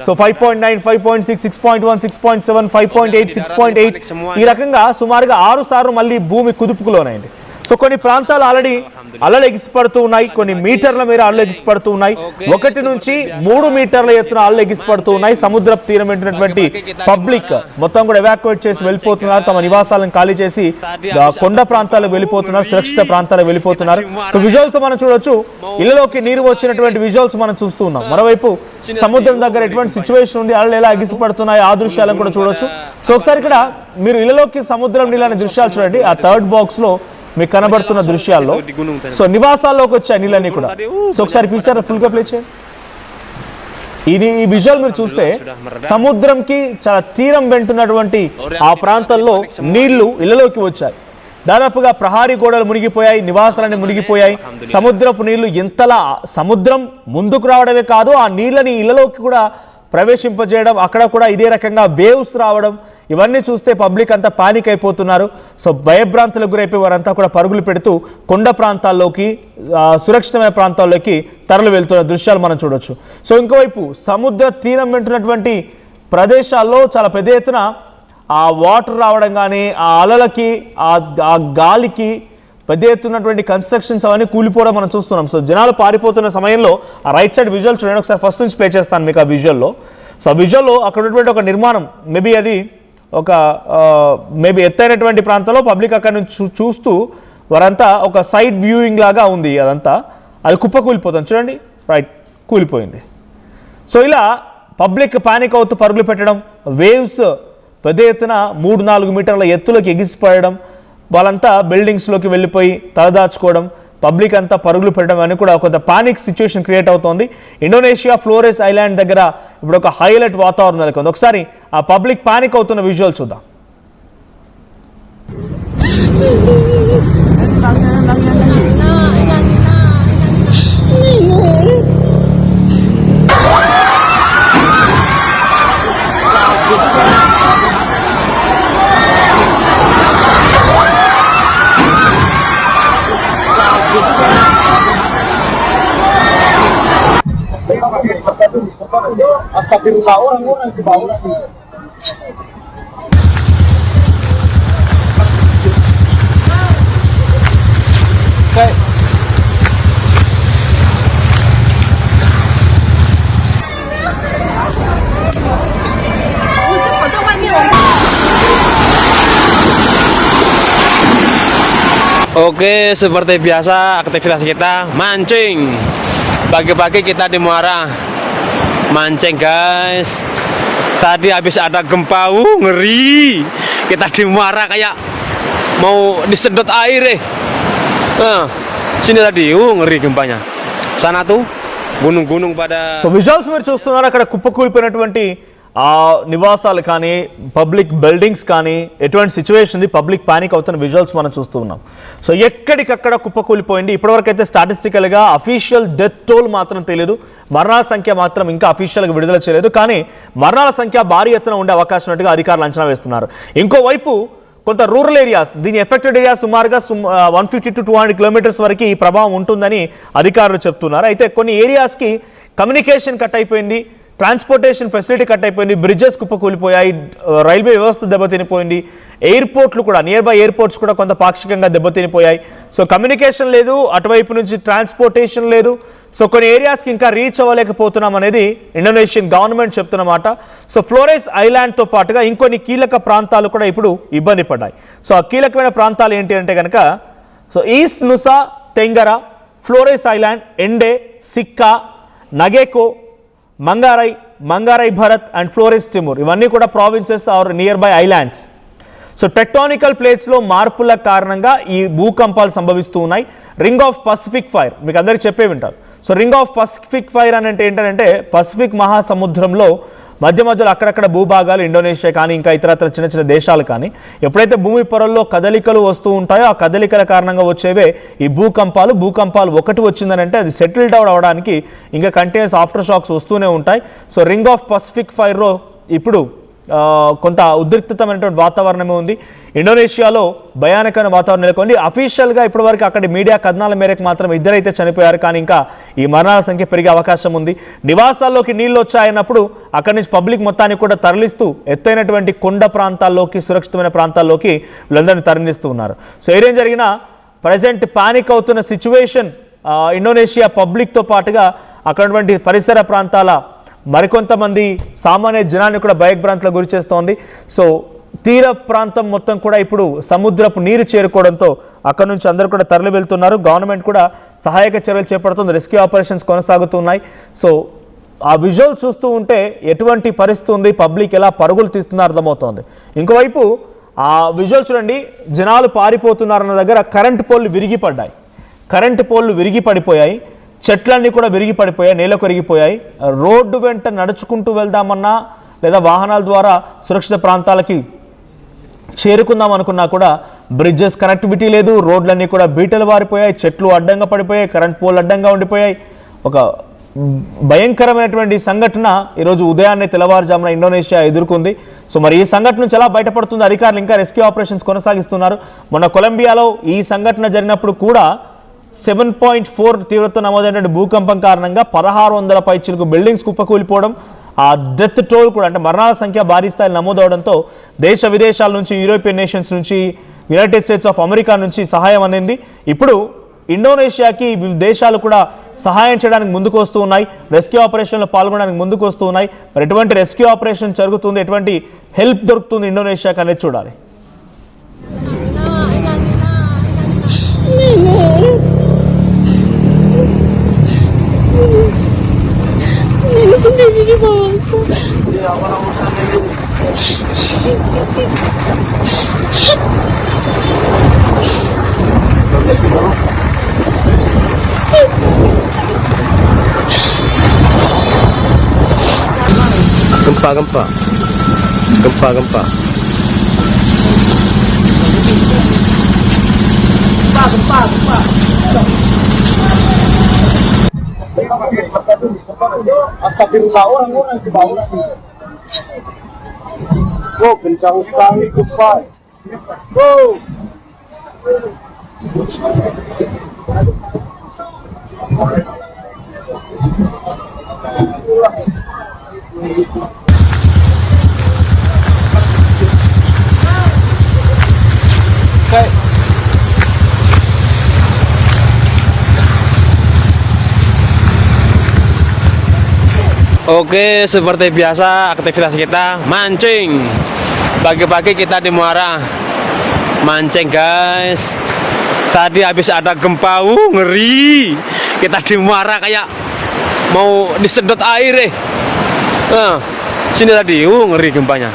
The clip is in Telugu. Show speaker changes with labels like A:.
A: సో 5.9, 5.6, 6.1, 6.7, 5.8, 6.8 ఈ రకంగా సుమారుగా 6 సార్లు మళ్ళీ భూమి కుదుపుకు లోనైంది. సో కొన్ని ప్రాంతాలు ఆల్రెడీ అలలు ఎగిసిపడుతూ ఉన్నాయి, కొన్ని మీటర్ల మేర అలలు ఎగిసిపడుతూ ఉన్నాయి, 1 నుంచి 3 మీటర్ల ఎత్తున అలలు ఎగిసిపడుతూ ఉన్నాయి. సముద్ర తీరం వెంటున్నటువంటి పబ్లిక్ మొత్తం కూడా ఎవాక్యుయేట్ చేసి వెళ్ళిపోతున్నారు, తమ నివాసాలను ఖాళీ చేసి కొండ ప్రాంతాలకు వెళ్ళిపోతున్నారు, సురక్షిత ప్రాంతాలకు వెళ్ళిపోతున్నారు. సో విజువల్స్ మనం చూడొచ్చు, ఇళ్లలోకి నీరు వచ్చినటువంటి విజువల్స్ మనం చూస్తూ ఉన్నాం. మరోవైపు సముద్రం దగ్గర ఎటువంటి సిచ్యువేషన్ ఉంది, అలలు ఎలా ఎగిసిపడుతున్నాయి ఆ దృశ్యాలను కూడా చూడొచ్చు. సో ఒకసారి ఇక్కడ మీరు ఇళ్లలోకి సముద్రం నీళ్ళ దృశ్యాలు చూడండి. ఆ థర్డ్ బాక్స్ లో మీకు కనబడుతున్న దృశ్యాల్లో సో నివాసాల్లోకి వచ్చాయి నీళ్ళన్నీ కూడా. సో ఒకసారి పిలిచారు, ఫుల్ గా ప్లే చేయండి. ఈ విజువల్ మీరు చూస్తే సముద్రంకి చాలా తీరం వెంటున్నటువంటి ఆ ప్రాంతంలో నీళ్లు ఇళ్లలోకి వచ్చాయి. దాదాపుగా ప్రహారీ గోడలు మునిగిపోయాయి, నివాసాలన్నీ మునిగిపోయాయి. సముద్రపు నీళ్లు ఎంతలా సముద్రం ముందుకు రావడమే కాదు, ఆ నీళ్ళని ఇళ్లలోకి కూడా ప్రవేశింపజేయడం, అక్కడ కూడా ఇదే రకంగా వేవ్స్ రావడం, ఇవన్నీ చూస్తే పబ్లిక్ అంతా పానిక్ అయిపోతున్నారు. సో భయభ్రాంతులకు గురైపోయి వారంతా కూడా పరుగులు పెడుతూ కొండ ప్రాంతాల్లోకి, సురక్షితమైన ప్రాంతాల్లోకి తరలి వెళ్తున్న దృశ్యాలు మనం చూడొచ్చు. సో ఇంకోవైపు సముద్ర తీరం వెంటున్నటువంటి ప్రదేశాల్లో చాలా పెద్ద ఎత్తున ఆ వాటర్ రావడం కానీ, ఆ అలలకి, ఆ గాలికి పెద్ద ఎత్తున్నటువంటి కన్స్ట్రక్షన్స్ అవన్నీ కూలిపోవడం మనం చూస్తున్నాం. సో జనాలు పారిపోతున్న సమయంలో ఆ రైట్ సైడ్ విజువల్ చూడండి ఒకసారి, ఫస్ట్ నుంచి ప్లే చేస్తాను మీకు ఆ విజువల్లో. సో ఆ విజువల్లో అక్కడ ఉన్నటువంటి ఒక నిర్మాణం, మేబీ అది ఒక ఎత్తైనటువంటి ప్రాంతంలో పబ్లిక్ అక్కడ నుంచి చూస్తూ వారంతా ఒక సైడ్ వ్యూయింగ్ లాగా ఉంది. అదంతా అది కుప్ప కూలిపోతుంది చూడండి, రైట్ కూలిపోయింది. సో ఇలా పబ్లిక్ పానిక్ అవుతూ పరుగులు పెట్టడం, వేవ్స్ పెద్ద ఎత్తున 3-4 మీటర్ల ఎత్తులోకి ఎగిసిపడడం, వాళ్ళంతా బిల్డింగ్స్లోకి వెళ్ళిపోయి తలదాచుకోవడం, పబ్లిక్ అంతా పరుగులు పెట్టడం అని కూడా కొంత పానిక్ సిచ్యువేషన్ క్రియేట్ అవుతోంది. ఇండోనేషియా ఫ్లోరెస్ ఐలాండ్ దగ్గర ఇప్పుడు ఒక హైలైట్ వాతావరణం నెలకొంది. ఒకసారి ఆ పబ్లిక్ పానిక్ అవుతున్న విజువల్ చూద్దాం.
B: Astagfirullah, orang di bawah sih. Kayak
C: Oke, seperti biasa aktivitas kita mancing. Pagi-pagi kita di Muara mancing guys. Tadi habis ada gempa, ngeri. Kita di Muara kayak mau disedot air sini tadi, ngeri gempanya. Sana tuh gunung-gunung pada.
A: So visuals మీరు చూస్తున్నారు, అక్కడ కుప్పకూలిపోయినటువంటి ఆ నివాసాలు కానీ, పబ్లిక్ బిల్డింగ్స్ కానీ, ఎటువంటి సిచ్యువేషన్ ఉంది, పబ్లిక్ పానిక్ అవుతున్న విజువల్స్ మనం చూస్తూ ఉన్నాం. సో ఎక్కడికక్కడ కుప్పకూలిపోయింది. ఇప్పటివరకు అయితే స్టాటిస్టికల్గా అఫీషియల్ డెత్ టోల్ మాత్రం తెలియదు, మరణాల సంఖ్య మాత్రం ఇంకా అఫీషియల్గా విడుదల చేయలేదు. కానీ మరణాల సంఖ్య భారీ ఎత్తున ఉండే అవకాశం ఉన్నట్టుగా అధికారులు అంచనా వేస్తున్నారు. ఇంకోవైపు కొంత రూరల్ ఏరియాస్, దీని ఎఫెక్టెడ్ ఏరియా సుమారుగా 150 to 200 కిలోమీటర్స్ వరకు ఈ ప్రభావం ఉంటుందని అధికారులు చెప్తున్నారు. అయితే కొన్ని ఏరియాస్కి కమ్యూనికేషన్ కట్ అయిపోయింది, ట్రాన్స్పోర్టేషన్ ఫెసిలిటీ కట్ అయిపోయింది, బ్రిడ్జెస్ కుప్పకూలిపోయాయి, రైల్వే వ్యవస్థ దెబ్బతినిపోయింది, ఎయిర్పోర్ట్లు కూడా, నియర్ బై ఎయిర్పోర్ట్స్ కూడా కొంత పాక్షికంగా దెబ్బతినిపోయాయి. సో కమ్యూనికేషన్ లేదు, అటువైపు నుంచి ట్రాన్స్పోర్టేషన్ లేదు. సో కొన్ని ఏరియాస్కి ఇంకా రీచ్ అవ్వలేకపోతున్నాం అనేది ఇండోనేషియన్ గవర్నమెంట్ చెప్తున్నమాట. సో ఫ్లోరెస్ ఐలాండ్తో పాటుగా ఇంకొన్ని కీలక ప్రాంతాలు కూడా ఇప్పుడు ఇబ్బంది పడ్డాయి. సో ఆ కీలకమైన ప్రాంతాలు ఏంటి అంటే కనుక, so East Nusa Tenggara, Flores island, Ende, Sikka, Nagekeo, Manggarai Barat and Flores Timur, ఇవన్నీ కూడా provinces are near by islands. So tectonical ప్లేట్స్లో మార్పుల కారణంగా ఈ భూకంపాలు సంభవిస్తూ ఉన్నాయి. రింగ్ ఆఫ్ పసిఫిక్ ఫైర్ మీకు అందరికీ చెప్పే వింటారు. So ring of Pacific fire అని అంటే ఏంటంటే, పసిఫిక్ మహాసముద్రంలో మధ్యలో అక్కడక్కడ భూభాగాలు, ఇండోనేషియా కానీ ఇంకా ఇతరత్ర చిన్న చిన్న దేశాలు కానీ ఎప్పుడైతే భూమి పొరల్లో కదలికలు వస్తూ ఉంటాయో ఆ కదలికల కారణంగా వచ్చేవే ఈ భూకంపాలు ఒకటి వచ్చిందని అంటే అది సెటిల్డ్ అవుట్ అవడానికి ఇంకా కంటిన్యూస్ ఆఫ్టర్ షాక్స్ వస్తూనే ఉంటాయి. సో రింగ్ ఆఫ్ పసిఫిక్ ఫైర్లో ఇప్పుడు కొంత ఉద్రిక్తమైనటువంటి వాతావరణమే ఉంది. ఇండోనేషియాలో భయానకమైన వాతావరణం నెలకొంది. అఫీషియల్గా ఇప్పటివరకు అక్కడి మీడియా కథనాల మేరకు మాత్రం 2 అయితే చనిపోయారు, కానీ ఇంకా ఈ మరణాల సంఖ్య పెరిగే అవకాశం ఉంది. నివాసాల్లోకి నీళ్లు వచ్చాయన్నప్పుడు అక్కడి నుంచి పబ్లిక్ మొత్తాన్ని కూడా తరలిస్తూ ఎత్తైనటువంటి కొండ ప్రాంతాల్లోకి, సురక్షితమైన ప్రాంతాల్లోకి వీళ్ళందరినీ తరలిస్తూ ఉన్నారు. సో ఏదేం జరిగినా ప్రజెంట్ పానిక్ అవుతున్న సిచ్యువేషన్ ఇండోనేషియా పబ్లిక్తో పాటుగా అక్కడటువంటి పరిసర ప్రాంతాల మరికొంతమంది సామాన్య జనాన్ని కూడా భయభ్రాంతులకు గురి చేస్తోంది. సో తీర ప్రాంతం మొత్తం కూడా ఇప్పుడు సముద్రపు నీరు చేరుకోవడంతో అక్కడ నుంచి అందరూ కూడా తరలి వెళ్తున్నారు. గవర్నమెంట్ కూడా సహాయక చర్యలు చేపడుతుంది, రెస్క్యూ ఆపరేషన్స్ కొనసాగుతున్నాయి. సో ఆ విజువల్ చూస్తూ ఉంటే ఎటువంటి పరిస్థితి ఉంది, పబ్లిక్ ఎలా పరుగులు తీస్తున్నారో అర్థమవుతోంది. ఇంకోవైపు ఆ విజువల్ చూడండి, జనాలు పారిపోతున్నారన్న దగ్గర కరెంటు పోల్లు విరిగిపడ్డాయి, కరెంటు పోల్లు విరిగి పడిపోయాయి, చెట్లన్నీ కూడా విరిగి పడిపోయాయి, నేలకు విరిగిపోయాయి. రోడ్డు వెంట నడుచుకుంటూ వెళ్దామన్నా లేదా వాహనాల ద్వారా సురక్షిత ప్రాంతాలకి చేరుకుందాం అనుకున్నా కూడా బ్రిడ్జెస్ కనెక్టివిటీ లేదు, రోడ్లన్నీ కూడా బీటలు వారిపోయాయి, చెట్లు అడ్డంగా పడిపోయాయి, కరెంట్ పోల్ అడ్డంగా ఉండిపోయాయి. ఒక భయంకరమైనటువంటి సంఘటన ఈరోజు ఉదయాన్నే తెల్లవారుజామున ఇండోనేషియా ఎదుర్కొంది. సో మరి ఈ సంఘటన నుంచి ఎలా బయటపడుతుంది, అధికారులు ఇంకా రెస్క్యూ ఆపరేషన్స్ కొనసాగిస్తున్నారు. మొన్న కొలంబియాలో ఈ సంఘటన జరిగినప్పుడు కూడా 7.4 తీవ్రత నమోదైనటువంటి భూకంపం కారణంగా 1600 పైచిలకు బిల్డింగ్స్ కుప్పకూలిపోవడం, ఆ డెత్ టోల్ కూడా అంటే మరణాల సంఖ్య భారీ స్థాయిలో నమోదవడంతో దేశ విదేశాల నుంచి, యూరోపియన్ నేషన్స్ నుంచి, యునైటెడ్ స్టేట్స్ ఆఫ్ అమెరికా నుంచి సహాయం అందింది. ఇప్పుడు ఇండోనేషియాకి వివిధ దేశాలు కూడా సహాయం చేయడానికి ముందుకు వస్తూ ఉన్నాయి, రెస్క్యూ ఆపరేషన్లో పాల్గొనడానికి ముందుకు వస్తూ ఉన్నాయి. మరి ఎటువంటి రెస్క్యూ ఆపరేషన్ జరుగుతుంది, ఎటువంటి హెల్ప్ దొరుకుతుంది ఇండోనేషియాకి అనేది చూడాలి.
D: Nenek sendiri di bawahku.
C: Gempa.
B: Astagfirullah, orang di bawah sih. Oh, kencang sekali gempa. Oh.
C: Oke, seperti biasa aktivitas kita mancing. Pagi-pagi kita di Muara mancing, guys. Tadi habis ada gempa, ngeri. Kita di Muara kayak mau disedot air. Nah, sini tadi, ngeri gempanya.